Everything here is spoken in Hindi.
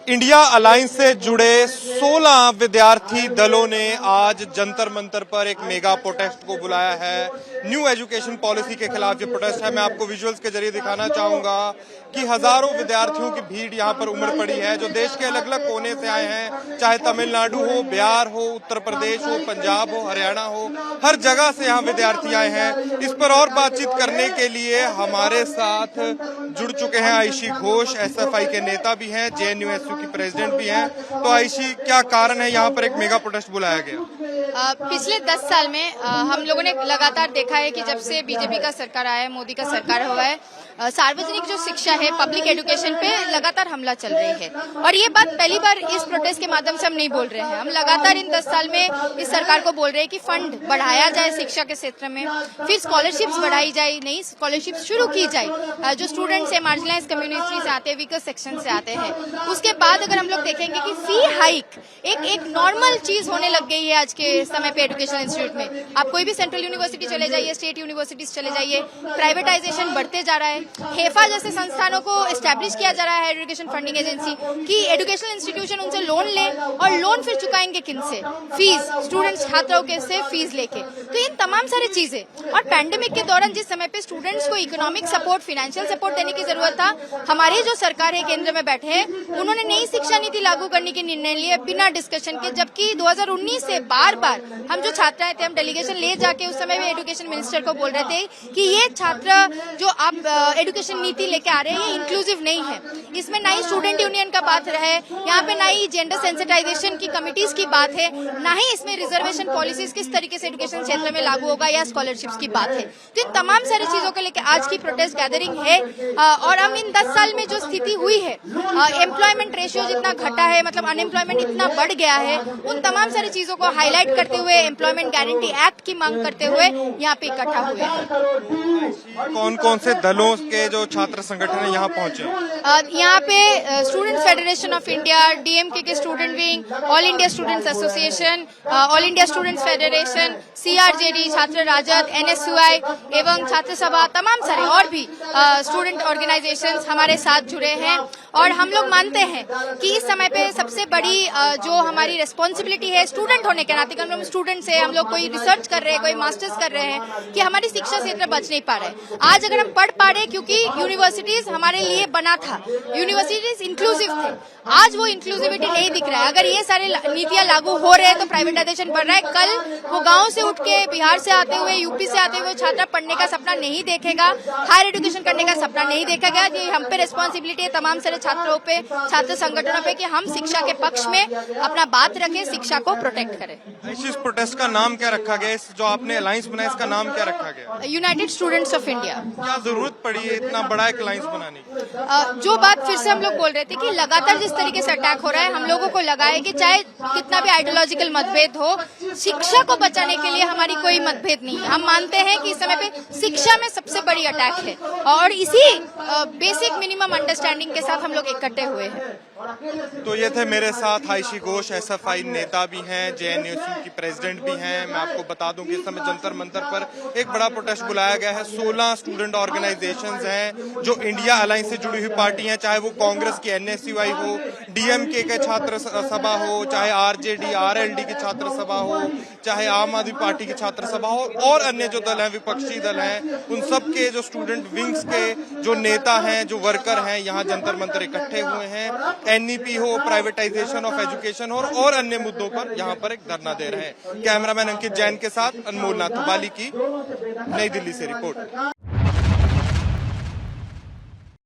इंडिया अलायंस से जुड़े 16 विद्यार्थी दलों ने आज जंतर मंतर पर एक मेगा प्रोटेस्ट को बुलाया है। न्यू एजुकेशन पॉलिसी के खिलाफ ये प्रोटेस्ट है। मैं आपको विजुअल्स के जरिए दिखाना चाहूंगा कि हजारों विद्यार्थियों की भीड़ यहाँ पर उमड़ पड़ी है, जो देश के अलग अलग कोने से आए हैं, चाहे तमिलनाडु हो, बिहार हो, उत्तर प्रदेश हो, पंजाब हो, हरियाणा हो, हर जगह से यहाँ विद्यार्थी आए हैं। इस पर और बातचीत करने के लिए हमारे साथ जुड़ चुके हैं आयशी घोष, एसएफआई के नेता भी हैं, जेएनयू की प्रेसिडेंट भी हैं। तो आयशी, क्या कारण है यहाँ पर एक मेगा प्रोटेस्ट बुलाया गया? पिछले 10 साल में हम लोगों ने लगातार देखा है कि जब से बीजेपी का सरकार आया है, मोदी का सरकार हुआ है, सार्वजनिक जो शिक्षा है, पब्लिक एजुकेशन पे लगातार हमला चल रही है। और ये बात पहली बार इस प्रोटेस्ट के माध्यम से हम नहीं बोल रहे हैं। हम लगातार इन 10 साल में इस सरकार को बोल रहे हैं कि फंड बढ़ाया जाए शिक्षा के क्षेत्र में, फिर स्कॉलरशिप्स बढ़ाई जाए, नई स्कॉलरशिप शुरू की जाए जो स्टूडेंट्स है, मार्जिनलाइज कम्युनिटी से आते हैं, वीकर सेक्शन से आते हैं। उसके बाद अगर हम लोग देखेंगे कि फी हाइक एक नॉर्मल चीज होने लग गई है आज के समय पे एजुकेशन इंस्टीट्यूट में। आप कोई भी सेंट्रल यूनिवर्सिटी चले जाइए, स्टेट यूनिवर्सिटीज चले जाइए, प्राइवेटाइजेशन बढ़ते जा रहा है। हेफा जैसे संस्थानों को एस्टैब्लिश किया जा रहा है, एजुकेशन फंडिंग एजेंसी, कि एजुकेशनल इंस्टीट्यूशन उनसे लोन ले और लोन फिर चुकाएंगे किनसे? फीस, स्टूडेंट्स छात्रों के से फीस लेके। तो ये तमाम सारी चीजें, और पैंडेमिक के दौरान जिस समय पे स्टूडेंट्स को इकोनॉमिक सपोर्ट, फाइनेंशियल सपोर्ट देने की जरूरत था, हमारी जो सरकार है केंद्र में बैठे हैं, उन्होंने नई शिक्षा नीति लागू करने के निर्णय लिए बिना डिस्कशन के। जबकि 2019 से बार बार हम जो छात्र थे, हम डेलीगेशन ले जाके उस समय भी एजुकेशन मिनिस्टर को बोल रहे थे कि ये छात्र जो आप एजुकेशन नीति लेके आ रहे हैं, ये इंक्लूसिव नहीं है। इसमें ना ही स्टूडेंट यूनियन का बात है, यहाँ पे ना ही जेंडर सेंसिटाइजेशन की कमिटीज की बात है, ना ही इसमें रिजर्वेशन पॉलिसीज किस तरीके से एजुकेशन क्षेत्र में लागू होगा या स्कॉलरशिप्स की बात है। तो इन तमाम सारी चीजों को लेकर आज की प्रोटेस्ट गैदरिंग है। और हम इन 10 साल में जो स्थिति हुई है, एम्प्लॉयमेंट रेशियो जितना घटा है, मतलब अनएम्प्लॉयमेंट इतना बढ़ गया है, उन तमाम सारी चीजों को हाईलाइट करते हुए, एम्प्लॉयमेंट गारंटी एक्ट की मांग करते हुए यहाँ पे इकट्ठा हुए हैं। कौन कौन से दलों के जो छात्र संगठन है यहाँ पहुंचे? यहाँ पे student federation of India, DMK के student wing, all India students association, all India students federation, CRJD, छात्र राजद, एनएसयूआई एवं छात्र सभा, तमाम सारे और भी स्टूडेंट ऑर्गेनाइजेशंस हमारे साथ जुड़े हैं। और हम लोग मानते हैं कि इस समय पे सबसे बड़ी जो हमारी रिस्पॉन्सिबिलिटी है स्टूडेंट होने के नाते, हम लोग स्टूडेंट्स हैं, हम लोग कोई रिसर्च कर रहे हैं, कोई मास्टर्स कर रहे हैं, कि हमारी शिक्षा क्षेत्र बच नहीं पा रहे। आज अगर हम पढ़ पा रहे क्योंकि यूनिवर्सिटीज हमारे लिए बना था, यूनिवर्सिटीज इंक्लूसिव थे, आज वो इंक्लूसिविटी नहीं दिख रहा है। अगर ये सारे नीतियां लागू हो रहे हैं तो प्राइवेटाइजेशन बढ़ रहा है। कल वो गांव से उठ के, बिहार से आते हुए, यूपी से आते हुए छात्र पढ़ने का सपना नहीं देखेगा, हायर एजुकेशन करने का सपना नहीं देखेगा। ये हम पे रिस्पॉन्सिबिलिटी है, तमाम सारे छात्रों पे, छात्र संगठनों पे, कि हम शिक्षा के पक्ष में अपना बात रखें, शिक्षा को प्रोटेक्ट करें। इस प्रोटेस्ट का नाम क्या रखा गया? इस जो आपने अलायंस बनाया, इसका नाम क्या रखा गया? United students of India. क्या जरूरत पड़ी है इतना बड़ा एक अलायंस बनाने की? जो बात फिर से हम लोग बोल रहे थे कि लगातार जिस तरीके से अटैक हो रहा है, हम लोगों को लगा है कि चाहे कितना भी आइडियोलॉजिकल मतभेद हो, शिक्षा को बचाने के लिए हमारी कोई मतभेद नहीं है। हम मानते हैं कि इस समय पे शिक्षा में सबसे बड़ी अटैक है, और इसी बेसिक मिनिमम अंडरस्टैंडिंग के साथ हम लोग इकट्ठे हुए हैं। तो ये थे मेरे साथ आयशी घोष, एसएफआई नेता भी हैं, जेएनयू की प्रेसिडेंट भी हैं। मैं आपको बता दूं कि इस समय जंतर मंतर पर एक बड़ा प्रोटेस्ट बुलाया गया है। 16 स्टूडेंट ऑर्गेनाइजेशंस हैं जो इंडिया अलायंस से जुड़ी हुई पार्टी हैं, चाहे वो कांग्रेस की एनएसयूआई हो, डीएमके के छात्र सभा हो, चाहे आरजेडी, आरएलडी की छात्र सभा हो, चाहे आम आदमी पार्टी की छात्र सभा हो, और अन्य जो दल हैं, विपक्षी दल हैं, उन सब के जो स्टूडेंट विंग्स के जो नेता हैं, जो वर्कर हैं, यहाँ जंतर मंतर इकट्ठे हुए हैं। एनईपी हो, प्राइवेटाइजेशन ऑफ एजुकेशन हो, और अन्य मुद्दों पर यहाँ पर एक धरना दे रहे हैं। कैमरामैन अंकित जैन के साथ अनमोल नाथ बाली की नई दिल्ली से रिपोर्ट।